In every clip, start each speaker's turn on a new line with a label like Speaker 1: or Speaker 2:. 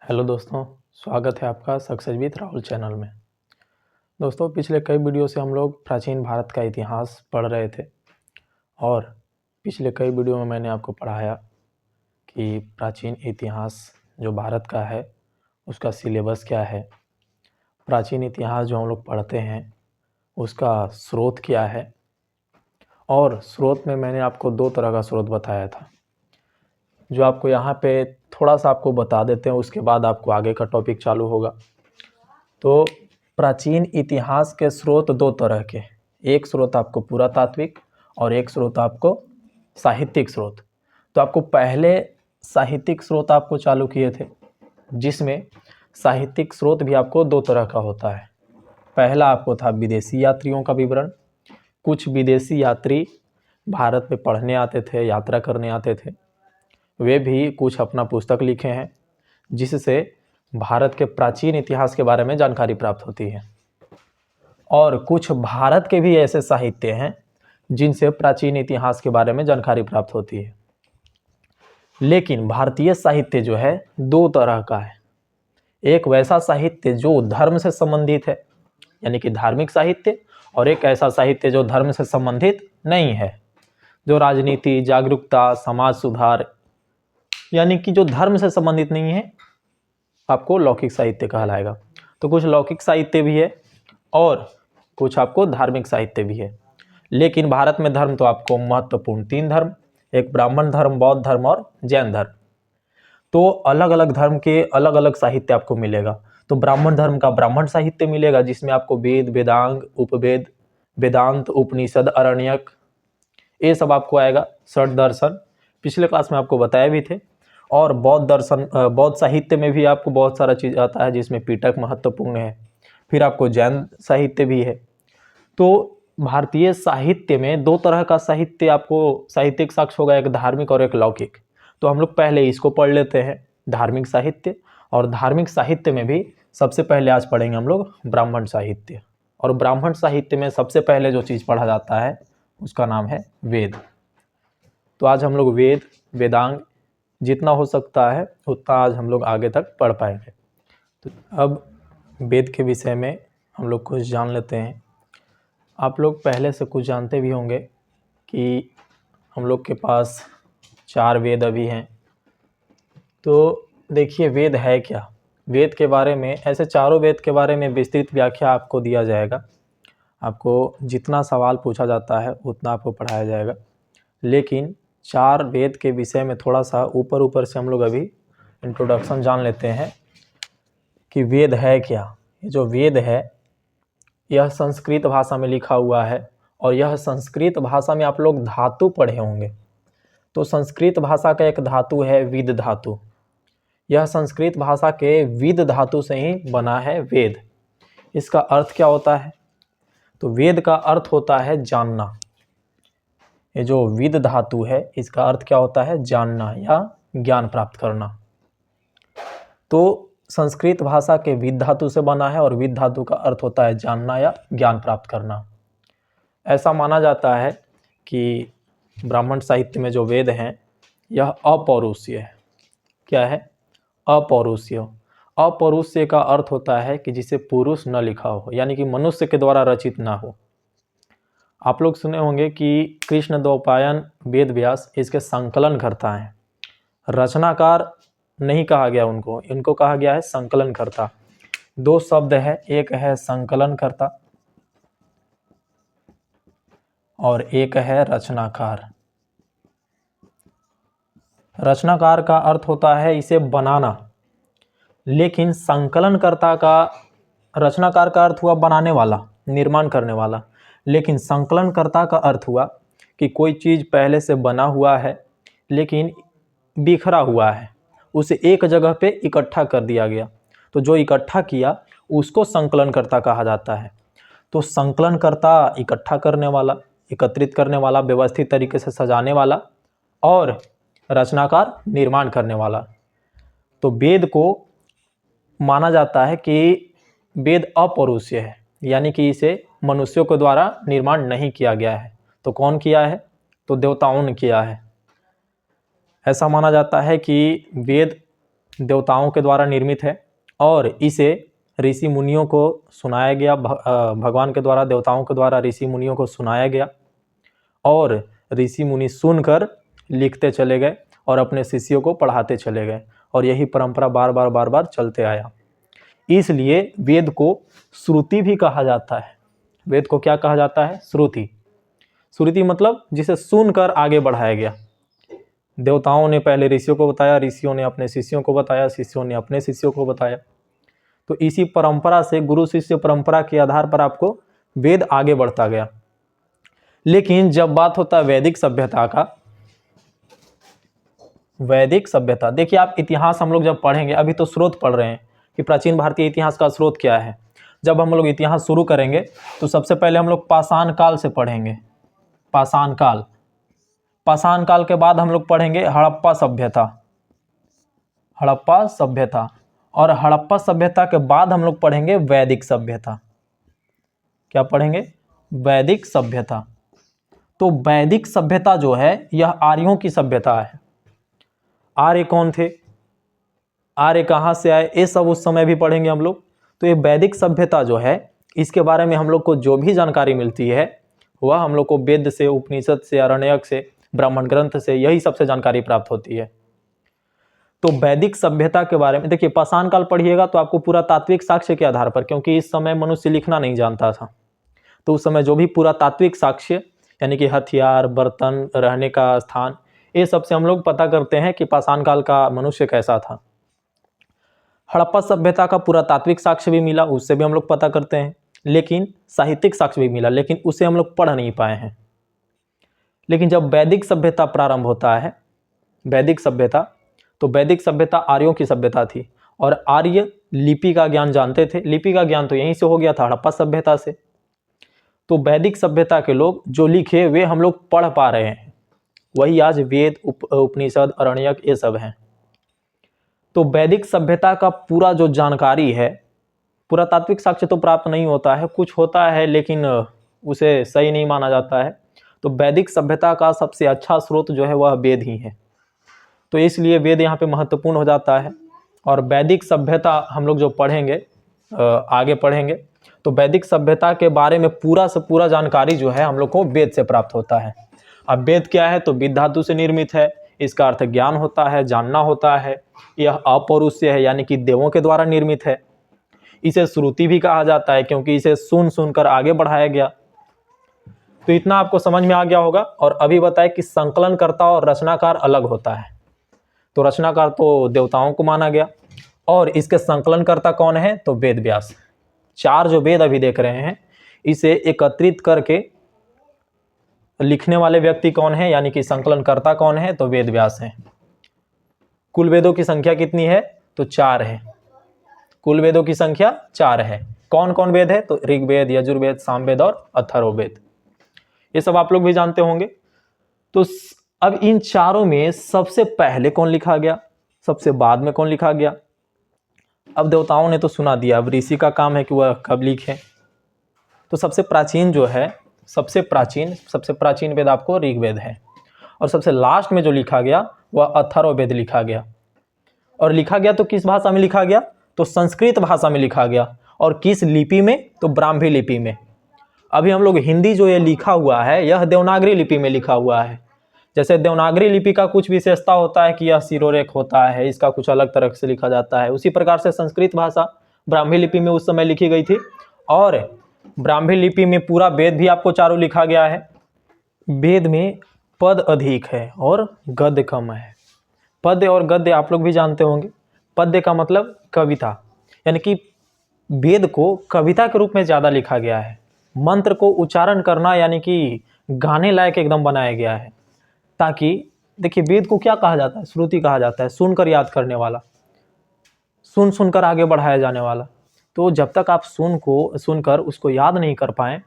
Speaker 1: Hello दोस्तों, स्वागत है आपका सक्सेस विद राहुल चैनल में। दोस्तों, पिछले कई वीडियो से हम लोग प्राचीन भारत का इतिहास पढ़ रहे थे और पिछले कई वीडियो में मैंने आपको पढ़ाया कि प्राचीन इतिहास जो भारत का है उसका सिलेबस क्या है, प्राचीन इतिहास जो हम लोग पढ़ते हैं उसका स्रोत क्या है। और स्रोत में मैंने आपको दो तरह का स्रोत बताया था, जो आपको यहाँ पे थोड़ा सा आपको बता देते हैं, उसके बाद आपको आगे का टॉपिक चालू होगा। तो प्राचीन इतिहास के स्रोत दो तरह के, एक स्रोत आपको पुरातात्विक और एक स्रोत आपको साहित्यिक स्रोत। तो आपको पहले साहित्यिक स्रोत आपको चालू किए थे, जिसमें साहित्यिक स्रोत भी आपको दो तरह का होता है। पहला आपको था विदेशी यात्रियों का विवरण। कुछ विदेशी यात्री भारत में पढ़ने आते थे, यात्रा करने आते थे, वे भी कुछ अपना पुस्तक लिखे हैं जिससे भारत के प्राचीन इतिहास के बारे में जानकारी प्राप्त होती है। और कुछ भारत के भी ऐसे साहित्य हैं जिनसे प्राचीन इतिहास के बारे में जानकारी प्राप्त होती है। लेकिन भारतीय साहित्य जो है दो तरह का है। एक वैसा साहित्य जो धर्म से संबंधित है, यानी कि धार्मिक साहित्य, और एक ऐसा साहित्य जो धर्म से संबंधित नहीं है, जो राजनीति, जागरूकता, समाज सुधार, यानी कि जो धर्म से संबंधित नहीं है, आपको लौकिक साहित्य कहलाएगा। तो कुछ लौकिक साहित्य भी है और कुछ आपको धार्मिक साहित्य भी है। लेकिन भारत में धर्म तो आपको महत्वपूर्ण तीन धर्म, एक ब्राह्मण धर्म, बौद्ध धर्म और जैन धर्म। तो अलग अलग धर्म के अलग अलग साहित्य आपको मिलेगा। तो ब्राह्मण धर्म का ब्राह्मण साहित्य मिलेगा, जिसमें आपको वेद, वेदांग, उपवेद, वेदांत, उपनिषद, अरण्यक, ये सब आपको आएगा। षट दर्शन पिछले क्लास में आपको बताए भी थे। और बौद्ध दर्शन, बौद्ध साहित्य में भी आपको बहुत सारा चीज़ आता है, जिसमें पिटक महत्वपूर्ण है। फिर आपको जैन साहित्य भी है। तो भारतीय साहित्य में दो तरह का साहित्य आपको साहित्यिक साक्ष्य होगा, एक धार्मिक और एक लौकिक। तो हम लोग पहले इसको पढ़ लेते हैं, धार्मिक साहित्य। और धार्मिक साहित्य में भी सबसे पहले आज पढ़ेंगे हम लोग ब्राह्मण साहित्य। और ब्राह्मण साहित्य में सबसे पहले जो चीज़ पढ़ा जाता है उसका नाम है वेद। तो आज हम लोग वेद, वेदांग, जितना हो सकता है उतना आज हम लोग आगे तक पढ़ पाएंगे। तो अब वेद के विषय में हम लोग कुछ जान लेते हैं। आप लोग पहले से कुछ जानते भी होंगे कि हम लोग के पास 4 वेद अभी हैं। तो देखिए वेद है क्या। वेद के बारे में, ऐसे चारों वेद के बारे में विस्तृत व्याख्या आपको दिया जाएगा। आपको जितना सवाल पूछा जाता है उतना आपको पढ़ाया जाएगा। लेकिन 4 वेद के विषय में थोड़ा सा ऊपर ऊपर से हम लोग अभी इंट्रोडक्शन जान लेते हैं कि वेद है क्या। ये जो वेद है यह संस्कृत भाषा में लिखा हुआ है, और यह संस्कृत भाषा में आप लोग धातु पढ़े होंगे। तो संस्कृत भाषा का एक धातु है विद धातु। यह संस्कृत भाषा के विद धातु से ही बना है वेद। इसका अर्थ क्या होता है? तो वेद का अर्थ होता है जानना। ये जो विद धातु है इसका अर्थ क्या होता है? जानना या ज्ञान प्राप्त करना। तो संस्कृत भाषा के विद धातु से बना है और विद धातु का अर्थ होता है जानना या ज्ञान प्राप्त करना। ऐसा माना जाता है कि ब्राह्मण साहित्य में जो वेद हैं यह अपौरुषीय है। क्या है? अपौरुषीय। अपौरुषीय का अर्थ होता है कि जिसे पुरुष न लिखा हो, यानी कि मनुष्य के द्वारा रचित ना हो। आप लोग सुने होंगे कि कृष्ण द्वैपायन वेद व्यास इसके संकलन करता है। रचनाकार नहीं कहा गया उनको, इनको कहा गया है संकलन करता। दो शब्द है, एक है संकलन करता और एक है रचनाकार। रचनाकार का अर्थ होता है इसे बनाना, लेकिन संकलनकर्ता का, रचनाकार का अर्थ हुआ बनाने वाला, निर्माण करने वाला, लेकिन संकलनकर्ता का अर्थ हुआ कि कोई चीज़ पहले से बना हुआ है लेकिन बिखरा हुआ है, उसे एक जगह पे इकट्ठा कर दिया गया। तो जो इकट्ठा किया उसको संकलनकर्ता कहा जाता है। तो संकलनकर्ता इकट्ठा करने वाला, एकत्रित करने वाला, व्यवस्थित तरीके से सजाने वाला, और रचनाकार निर्माण करने वाला। तो वेद को माना जाता है कि वेद अपौरुषीय है, यानी कि इसे मनुष्यों के द्वारा निर्माण नहीं किया गया है। तो कौन किया है? तो देवताओं ने किया है। ऐसा माना जाता है कि वेद देवताओं के द्वारा निर्मित है और इसे ऋषि मुनियों को सुनाया गया, भगवान के द्वारा देवताओं के द्वारा ऋषि मुनियों को सुनाया गया और ऋषि मुनि सुनकर लिखते चले गए और अपने शिष्यों को पढ़ाते चले गए और यही परंपरा बार बार चलते आया। इसलिए वेद को श्रुति भी कहा जाता है। वेद को क्या कहा जाता है? श्रुति। श्रुति मतलब जिसे सुनकर आगे बढ़ाया गया। देवताओं ने पहले ऋषियों को बताया, ऋषियों ने अपने शिष्यों को बताया, शिष्यों ने अपने शिष्यों को बताया। तो इसी परंपरा से, गुरु शिष्य परंपरा के आधार पर आपको वेद आगे बढ़ता गया। लेकिन जब बात होता है वैदिक सभ्यता का, वैदिक सभ्यता, देखिए आप इतिहास हम लोग जब पढ़ेंगे, अभी तो स्रोत पढ़ रहे हैं कि प्राचीन भारतीय इतिहास का स्रोत क्या है। जब हम लोग इतिहास शुरू करेंगे तो सबसे पहले हम लोग पाषाण काल से पढ़ेंगे। पाषाण काल, पाषाण काल के बाद हम लोग पढ़ेंगे हड़प्पा सभ्यता, हड़प्पा सभ्यता, और हड़प्पा सभ्यता के बाद हम लोग पढ़ेंगे वैदिक सभ्यता। क्या पढ़ेंगे? वैदिक सभ्यता। तो वैदिक सभ्यता जो है यह आर्यों की सभ्यता है। आर्य कौन थे, आर्य कहाँ से आए, ये सब उस समय भी पढ़ेंगे हम लोग। तो ये वैदिक सभ्यता जो है, इसके बारे में हम लोग को जो भी जानकारी मिलती है वह हम लोग को वेद से, उपनिषद से, आरण्यक से, ब्राह्मण ग्रंथ से, यही सबसे जानकारी प्राप्त होती है। तो वैदिक सभ्यता के बारे में देखिए, पाषाण काल पढ़िएगा तो आपको पूरा तात्विक साक्ष्य के आधार पर, क्योंकि इस समय मनुष्य लिखना नहीं जानता था, तो उस समय जो भी पूरा तात्विक साक्ष्य यानी कि हथियार, बर्तन, रहने का स्थान, ये सब से हम लोग पता करते हैं कि पाषाण काल का मनुष्य कैसा था। हड़प्पा सभ्यता का पूरा तात्विक साक्ष्य भी मिला, उससे भी हम लोग पता करते हैं, लेकिन साहित्यिक साक्ष्य भी मिला, लेकिन उसे हम लोग पढ़ नहीं पाए हैं। लेकिन जब वैदिक सभ्यता प्रारंभ होता है, वैदिक सभ्यता, तो वैदिक सभ्यता आर्यों की सभ्यता थी और आर्य लिपि का ज्ञान जानते थे। लिपि का ज्ञान तो यहीं से हो गया था, हड़प्पा सभ्यता से। तो वैदिक सभ्यता के लोग जो लिखे वे हम लोग पढ़ पा रहे हैं, वही आज वेद, उपनिषद, आरण्यक ये सब हैं। तो वैदिक सभ्यता का पूरा जो जानकारी है, पूरा तात्विक साक्ष्य तो प्राप्त नहीं होता है, कुछ होता है लेकिन उसे सही नहीं माना जाता है। तो वैदिक सभ्यता का सबसे अच्छा स्रोत जो है वह वेद ही है। तो इसलिए वेद यहाँ पे महत्वपूर्ण हो जाता है। और वैदिक सभ्यता हम लोग जो पढ़ेंगे, आगे पढ़ेंगे, तो वैदिक सभ्यता के बारे में पूरा से पूरा जानकारी जो है हम लोग को वेद से प्राप्त होता है। अब वेद क्या है? तो विद धातु से निर्मित है, इसका अर्थ ज्ञान होता है, जानना होता है। यह अपौरुषीय है, यानी कि देवों के द्वारा निर्मित है। इसे श्रुति भी कहा जाता है क्योंकि इसे सुन सुनकर आगे बढ़ाया गया। तो इतना आपको समझ में आ गया होगा। और अभी बताएं कि संकलनकर्ता और रचनाकार अलग होता है। तो रचनाकार तो देवताओं को माना गया और इसके संकलनकर्ता कौन है? तो वेद व्यास। 4 जो वेद अभी देख रहे हैं, इसे एकत्रित करके लिखने वाले व्यक्ति कौन है, यानी कि संकलनकर्ता कौन है? तो वेद व्यास है। कुल वेदों की संख्या कितनी है? तो 4 है। कुल वेदों की संख्या 4 है। कौन कौन वेद है? तो ऋग्वेद, यजुर्वेद, सामवेद और अथर्ववेद। ये सब आप लोग भी जानते होंगे। तो अब इन चारों में सबसे पहले कौन लिखा गया, सबसे बाद में कौन लिखा गया? अब देवताओं ने तो सुना दिया, अब ऋषि का काम है कि वह कब लिखे। तो सबसे प्राचीन जो है, सबसे प्राचीन वेद आपको ऋग्वेद है। और सबसे लास्ट में जो लिखा गया वह अथर्ववेद लिखा गया। और लिखा गया तो किस भाषा में लिखा गया? तो संस्कृत भाषा में लिखा गया। और किस लिपि में? तो ब्राह्मी लिपि में। अभी हम लोग हिंदी जो ये लिखा हुआ है, यह देवनागरी लिपि में लिखा हुआ है। जैसे देवनागरी लिपि का कुछ विशेषता होता है कि यह शिरोरेख होता है, इसका कुछ अलग तरह से लिखा जाता है, उसी प्रकार से संस्कृत भाषा ब्राह्मी लिपि में उस समय लिखी गई थी। और ब्राह्मी लिपि में पूरा वेद भी आपको चारों लिखा गया है। वेद में पद अधिक है और गद्य कम है। पद्य और गद्य आप लोग भी जानते होंगे। पद्य का मतलब कविता, यानी कि वेद को कविता के रूप में ज़्यादा लिखा गया है। मंत्र को उच्चारण करना यानी कि गाने लायक एकदम बनाया गया है, ताकि देखिए वेद को क्या कहा जाता है? श्रुति कहा जाता है, सुनकर याद करने वाला, सुन सुनकर आगे बढ़ाया जाने वाला। तो जब तक आप सुनकर उसको याद नहीं कर पाएँ,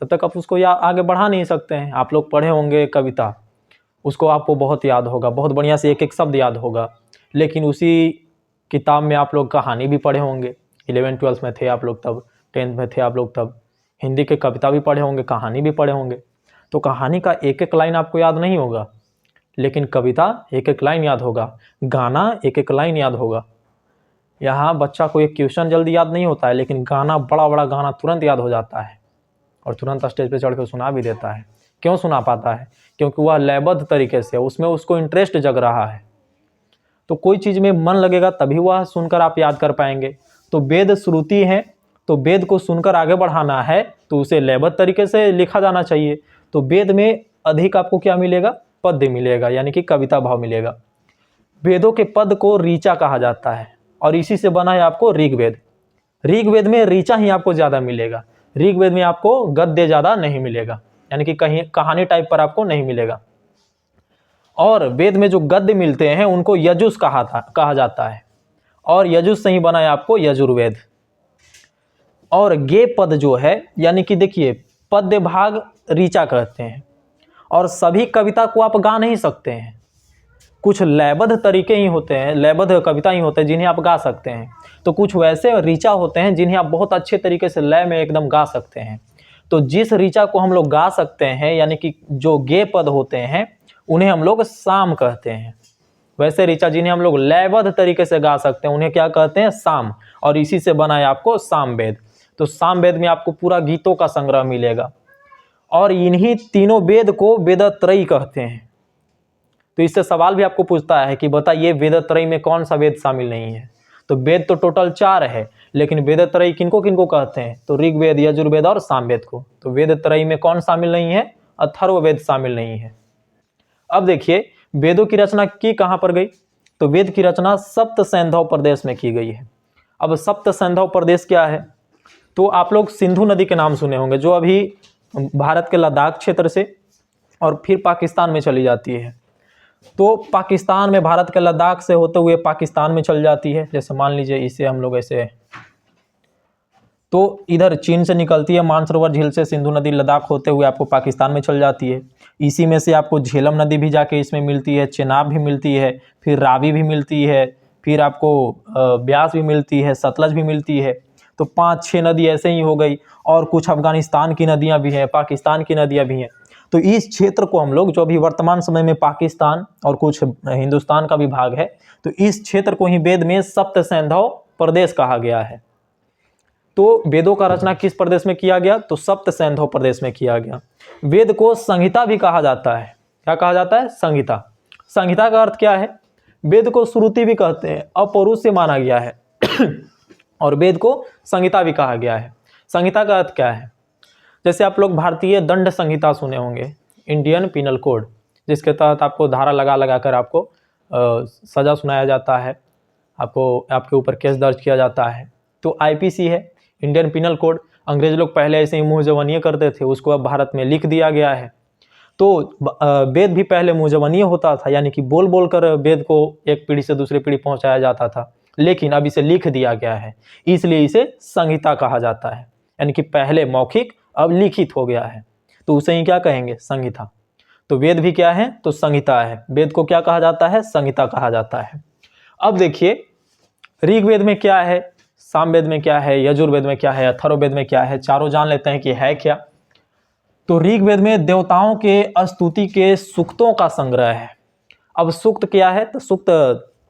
Speaker 1: तब तक आप उसको आगे बढ़ा नहीं सकते हैं। आप लोग पढ़े होंगे कविता, उसको आपको बहुत याद होगा, बहुत बढ़िया से एक एक शब्द याद होगा। लेकिन उसी किताब में आप लोग कहानी भी पढ़े होंगे, 11th-12th में थे आप लोग तब, 10th में थे आप लोग तब, हिंदी के कविता भी पढ़े होंगे, कहानी भी पढ़े होंगे। तो कहानी का एक एक लाइन आपको याद नहीं होगा, लेकिन कविता एक एक लाइन याद होगा, गाना एक एक लाइन याद होगा। यहाँ बच्चा को एक क्वेश्चन जल्दी याद नहीं होता है, लेकिन गाना, बड़ा बड़ा गाना तुरंत याद हो जाता है और तुरंत स्टेज पे चढ़ के सुना भी देता है। क्यों सुना पाता है? क्योंकि वह लयबद्ध तरीके से, उसमें उसको इंटरेस्ट जग रहा है। तो कोई चीज़ में मन लगेगा तभी वह सुनकर आप याद कर पाएंगे। तो वेद श्रुति है, तो वेद को सुनकर आगे बढ़ाना है तो उसे लयबद्ध तरीके से लिखा जाना चाहिए। तो वेद में अधिक आपको क्या मिलेगा? पद्य मिलेगा, यानी कि कविता भाव मिलेगा। वेदों के पद को ऋचा कहा जाता है और इसी से बना है आपको ऋग्वेद। ऋग्वेद में ऋचा ही आपको ज़्यादा मिलेगा, ऋग्वेद में आपको गद्य ज़्यादा नहीं मिलेगा, यानी कि कहीं कहानी टाइप पर आपको नहीं मिलेगा। और वेद में जो गद्य मिलते हैं उनको यजुस कहा जाता है और यजुस से ही बना है आपको यजुर्वेद। और गे पद जो है, यानी कि देखिए पद्य भाग ऋचा कहते हैं और सभी कविता को आप गा नहीं सकते हैं। कुछ लयबद्ध तरीके ही होते हैं, लयबद्ध कविता ही होते हैं जिन्हें आप गा सकते हैं। तो कुछ वैसे ऋचा होते हैं जिन्हें आप बहुत अच्छे तरीके से लय में एकदम गा सकते हैं। तो जिस ऋचा को हम लोग गा सकते हैं, यानी कि जो गे पद होते हैं, उन्हें हम लोग साम कहते हैं। वैसे ऋचा जिन्हें हम लोग लयबद्ध तरीके से गा सकते हैं उन्हें क्या कहते हैं? साम। और इसी से बना है आपको सामवेद। तो सामवेद में आपको पूरा गीतों का संग्रह मिलेगा और इन्हीं तीनों वेद को वेदत्रयी कहते हैं। तो इससे सवाल भी आपको पूछता है कि बताइए वेदत्रयी में कौन सा वेद शामिल नहीं है? तो वेद तो टोटल 4 है, लेकिन वेदत्रयी किनको किनको कहते हैं? तो ऋग्वेद, यजुर्वेद और सामवेद को। तो वेदत्रयी में कौन शामिल नहीं है? अथर्ववेद शामिल नहीं है। अब देखिए वेदों की रचना की कहाँ पर गई? तो वेद की रचना सप्त सैंधव प्रदेश में की गई है। अब सप्त सैंधव प्रदेश क्या है? तो आप लोग सिंधु नदी के नाम सुने होंगे, जो अभी भारत के लद्दाख क्षेत्र से और फिर पाकिस्तान में चली जाती है। तो पाकिस्तान में, भारत के लद्दाख से होते हुए पाकिस्तान में चल जाती है। जैसे मान लीजिए इसे हम लोग ऐसे, तो इधर चीन से निकलती है मानसरोवर झील से, सिंधु नदी लद्दाख होते हुए आपको पाकिस्तान में चल जाती है। इसी में से आपको झेलम नदी भी जाके इसमें मिलती है, चेनाब भी मिलती है, फिर रावी भी मिलती है, फिर आपको ब्यास भी मिलती है, सतलज भी मिलती है। तो 5-6 नदी ऐसे ही हो गई। और कुछ अफगानिस्तान की नदियाँ भी हैं, पाकिस्तान की नदियाँ भी हैं। तो इस क्षेत्र को हम लोग, जो अभी वर्तमान समय में पाकिस्तान और कुछ हिंदुस्तान का भी भाग है, तो इस क्षेत्र को ही वेद में सप्त सैंधव प्रदेश कहा गया है। तो वेदों का रचना किस प्रदेश में किया गया? तो सप्त सैंधव प्रदेश में किया गया। वेद को संहिता भी कहा जाता है। क्या कहा जाता है? संहिता। संहिता का अर्थ क्या है? वेद को श्रुति भी कहते हैं, अपौरुष से माना गया है और वेद को संहिता भी कहा गया है। संहिता का अर्थ क्या है? जैसे आप लोग भारतीय दंड संहिता सुने होंगे, इंडियन पिनल कोड, जिसके तहत आपको धारा लगा लगा कर आपको सज़ा सुनाया जाता है, आपको आपके ऊपर केस दर्ज किया जाता है। तो आईपीसी है, इंडियन पिनल कोड। अंग्रेज लोग पहले ऐसे ही मुँह जबानिया करते थे, उसको अब भारत में लिख दिया गया है। तो वेद भी पहले मुँह जबानिया होता था, यानी कि बोल बोल कर वेद को एक पीढ़ी से दूसरी पीढ़ी पहुँचाया जाता था, लेकिन अब इसे लिख दिया गया है, इसलिए इसे संहिता कहा जाता है। यानी कि पहले मौखिक, अब लिखित हो गया है, तो उसे ही क्या कहेंगे? संहिता। तो वेद भी क्या है? तो संहिता है। वेद को क्या कहा जाता है? संहिता कहा जाता है। अब देखिए ऋग्वेद में क्या है, सामवेद में क्या है, यजुर्वेद में क्या है, अथर्ववेद में क्या है, चारों जान लेते हैं कि है क्या। तो ऋग्वेद में देवताओं के स्तुति के सूक्तों का संग्रह है। अब सूक्त क्या है? तो सूक्त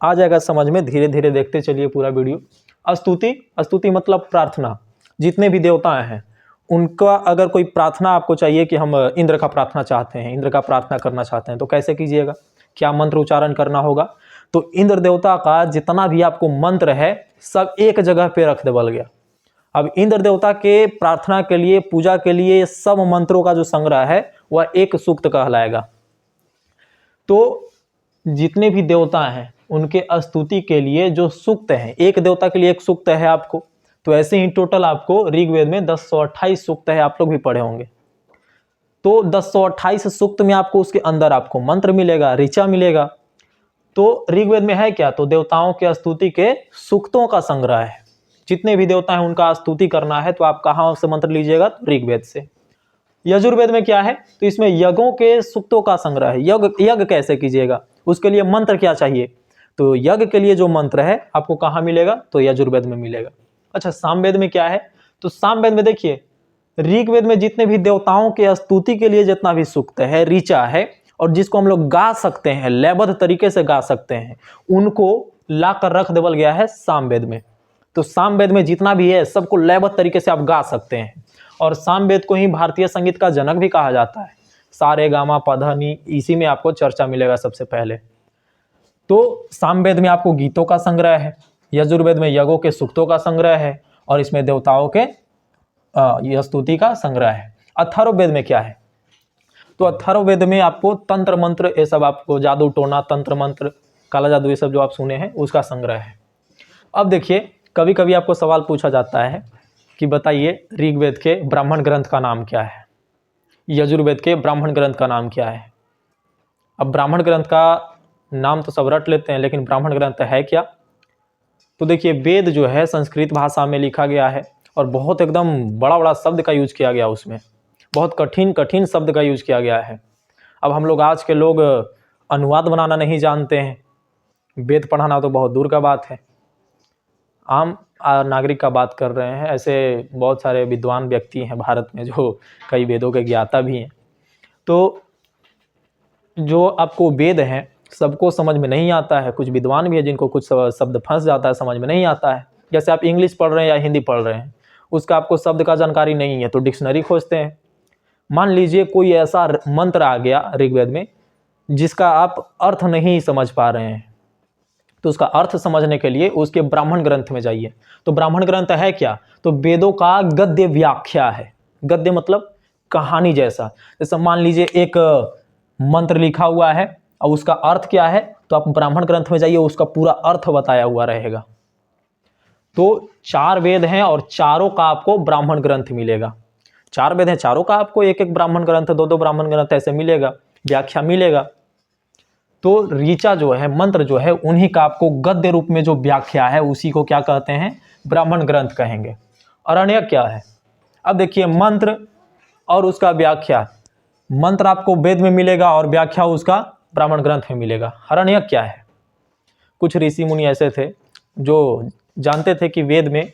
Speaker 1: आ जाएगा समझ में, धीरे धीरे देखते चलिए पूरा वीडियो। स्तुति मतलब प्रार्थना। जितने भी देवता हैं उनका अगर कोई प्रार्थना आपको चाहिए कि हम इंद्र का प्रार्थना चाहते हैं, इंद्र का प्रार्थना करना चाहते हैं, तो कैसे कीजिएगा? क्या मंत्र उच्चारण करना होगा? तो इंद्र देवता का जितना भी आपको मंत्र है सब एक जगह पे रख देवल गया। अब इंद्र देवता के प्रार्थना के लिए, पूजा के लिए सब मंत्रों का जो संग्रह है वह एक सूक्त कहलाएगा। तो जितने भी देवता हैं उनके स्तुति के लिए जो सूक्त हैं, एक देवता के लिए एक सूक्त है आपको, तो ऐसे ही टोटल आपको ऋग्वेद में 1028 सूक्त है, आप लोग भी पढ़े होंगे। तो 1028 सूक्त में आपको उसके अंदर आपको मंत्र मिलेगा, ऋचा मिलेगा। तो ऋग्वेद में है क्या? तो देवताओं के स्तुति के सूक्तों का संग्रह है। जितने भी देवता हैं उनका स्तुति करना है तो आप कहाँ से मंत्र लीजिएगा? तो ऋग्वेद से। यजुर्वेद में क्या है? तो इसमें यज्ञों के सूक्तों का संग्रह है। यज्ञ कैसे कीजिएगा, उसके लिए मंत्र क्या चाहिए? तो यज्ञ के लिए जो मंत्र है आपको कहाँ मिलेगा? तो यजुर्वेद में मिलेगा। अच्छा, सामवेद में क्या है? तो सामवेद में देखिए ऋग्वेद में जितने भी देवताओं के स्तुति के लिए जितना भी सूक्त है, ऋचा है, और जिसको हम लोग गा सकते हैं, लयबद्ध तरीके से गा सकते हैं, उनको ला कर रख देवल गया है सामवेद में। तो सामवेद में जितना भी है सबको लयबद्ध तरीके से आप गा सकते हैं, और सामवेद को ही भारतीय संगीत का जनक भी कहा जाता है। सारे गामा पधा नी, इसी में आपको चर्चा मिलेगा सबसे पहले। तो सामवेद में आपको गीतों का संग्रह है, यजुर्वेद में यज्ञों के सूक्तों का संग्रह है, और इसमें देवताओं के स्तुति का संग्रह है। अथर्ववेद में क्या है? तो अथर्ववेद में आपको तंत्र मंत्र, ये सब आपको जादू टोना, तंत्र मंत्र, काला जादू, ये सब जो आप सुने हैं उसका संग्रह है। अब देखिए, कभी कभी आपको सवाल पूछा जाता है कि बताइए ऋग्वेद के ब्राह्मण ग्रंथ का नाम क्या है, यजुर्वेद के ब्राह्मण ग्रंथ का नाम क्या है। अब ब्राह्मण ग्रंथ का नाम तो सब रट लेते हैं, लेकिन ब्राह्मण ग्रंथ है क्या? तो देखिए, वेद जो है संस्कृत भाषा में लिखा गया है, और बहुत एकदम बड़ा बड़ा शब्द का यूज किया गया, उसमें बहुत कठिन कठिन शब्द का यूज किया गया है। अब हम लोग आज के लोग अनुवाद बनाना नहीं जानते हैं, वेद पढ़ाना तो बहुत दूर का बात है। आम नागरिक का बात कर रहे हैं, ऐसे बहुत सारे विद्वान व्यक्ति हैं भारत में जो कई वेदों के ज्ञाता भी हैं। तो जो आपको वेद हैं सबको समझ में नहीं आता है, कुछ विद्वान भी है जिनको कुछ शब्द फंस जाता है, समझ में नहीं आता है। जैसे आप इंग्लिश पढ़ रहे हैं या हिंदी पढ़ रहे हैं, उसका आपको शब्द का जानकारी नहीं है तो डिक्शनरी खोजते हैं। मान लीजिए कोई ऐसा मंत्र आ गया ऋग्वेद में जिसका आप अर्थ नहीं समझ पा रहे हैं, तो उसका अर्थ समझने के लिए उसके ब्राह्मण ग्रंथ में जाइए। तो ब्राह्मण ग्रंथ है क्या? तो वेदों का गद्य व्याख्या है। गद्य मतलब कहानी जैसा। जैसे मान लीजिए एक मंत्र लिखा हुआ है और उसका अर्थ क्या है, तो आप ब्राह्मण ग्रंथ में जाइए, उसका पूरा अर्थ बताया हुआ रहेगा। तो 4 वेद हैं और चारों का आपको ब्राह्मण ग्रंथ मिलेगा। 4 वेद हैं, चारों का आपको एक एक ब्राह्मण ग्रंथ, 2-2 ब्राह्मण ग्रंथ ऐसे मिलेगा, व्याख्या मिलेगा। तो ऋचा जो है, मंत्र जो है, उन्हीं का आपको गद्य रूप में जो व्याख्या है उसी को क्या कहते हैं? ब्राह्मण ग्रंथ कहेंगे। अरण्यक क्या है? अब देखिए, मंत्र और उसका व्याख्या, मंत्र आपको वेद में मिलेगा और व्याख्या उसका ब्राह्मण ग्रंथ में मिलेगा। अरण्यक क्या है? कुछ ऋषि मुनि ऐसे थे जो जानते थे कि वेद में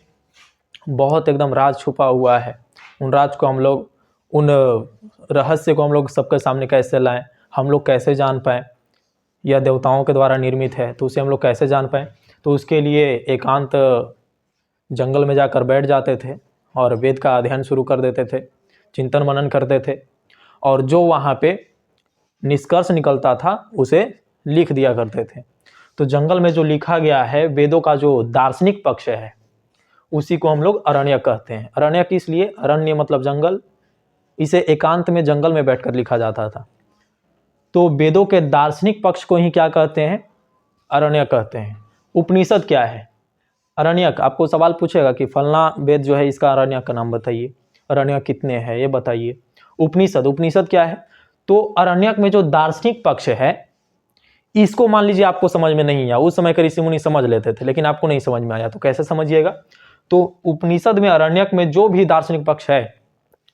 Speaker 1: बहुत एकदम राज छुपा हुआ है, उन राज को हम लोग, उन रहस्य को हम लोग सबके सामने कैसे लाएं, हम लोग कैसे जान पाएं, यह देवताओं के द्वारा निर्मित है तो उसे हम लोग कैसे जान पाएं। तो उसके लिए एकांत जंगल में जाकर बैठ जाते थे और वेद का अध्ययन शुरू कर देते थे, चिंतन मनन करते थे, और जो वहाँ पे निष्कर्ष निकलता था उसे लिख दिया करते थे। तो जंगल में जो लिखा गया है वेदों का जो दार्शनिक पक्ष है उसी को हम लोग अरण्यक कहते हैं। अरण्यक इसलिए, अरण्य मतलब जंगल, इसे एकांत में जंगल में बैठकर लिखा जाता था। तो वेदों के दार्शनिक पक्ष को ही क्या कहते हैं? अरण्यक कहते हैं। उपनिषद क्या है? अरण्यक। आपको सवाल पूछेगा कि फलना वेद जो है इसका अरण्यक का नाम बताइए, अरण्यक कितने हैं ये बताइए। उपनिषद, उपनिषद क्या है? तो अरण्यक में जो दार्शनिक पक्ष है इसको मान लीजिए आपको समझ में नहीं आया, उस समय के ऋषि मुनि समझ लेते थे लेकिन आपको नहीं समझ में आया, तो कैसे समझिएगा? तो उपनिषद में, अरण्यक में जो भी दार्शनिक पक्ष है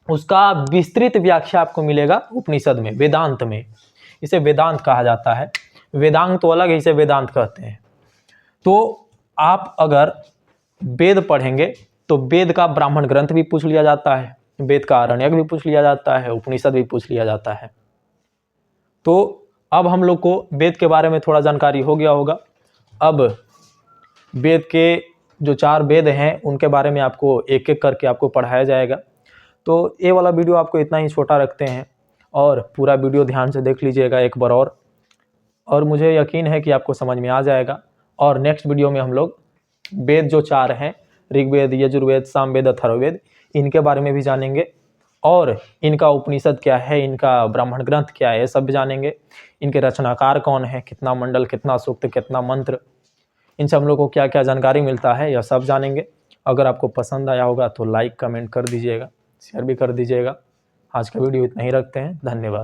Speaker 1: उसका विस्तृत व्याख्या आपको मिलेगा उपनिषद में, वेदांत में। इसे वेदांत कहा जाता है, वेदांग तो अलग है, इसे वेदांत कहते हैं। तो आप अगर वेद पढ़ेंगे तो वेद का ब्राह्मण ग्रंथ भी पूछ लिया जाता है, वेद का अरण्यक भी पूछ लिया जाता है, उपनिषद भी पूछ लिया जाता है। तो अब हम लोग को वेद के बारे में थोड़ा जानकारी हो गया होगा। अब वेद के जो 4 वेद हैं उनके बारे में आपको एक एक करके आपको पढ़ाया जाएगा। तो ये वाला वीडियो आपको इतना ही छोटा रखते हैं, और पूरा वीडियो ध्यान से देख लीजिएगा एक बार और मुझे यकीन है कि आपको समझ में आ जाएगा। और नेक्स्ट वीडियो में हम लोग वेद जो 4 हैं, ऋग्वेद, यजुर्वेद, सामवेद, अथर्ववेद, इनके बारे में भी जानेंगे, और इनका उपनिषद क्या है, इनका ब्राह्मण ग्रंथ क्या है, ये सब भी जानेंगे। इनके रचनाकार कौन है, कितना मंडल, कितना सूक्त, कितना मंत्र, इनसे हम लोग को क्या क्या जानकारी मिलता है, यह सब जानेंगे। अगर आपको पसंद आया होगा तो लाइक कमेंट कर दीजिएगा, शेयर भी कर दीजिएगा। आज का वीडियो इतना ही रखते हैं, धन्यवाद।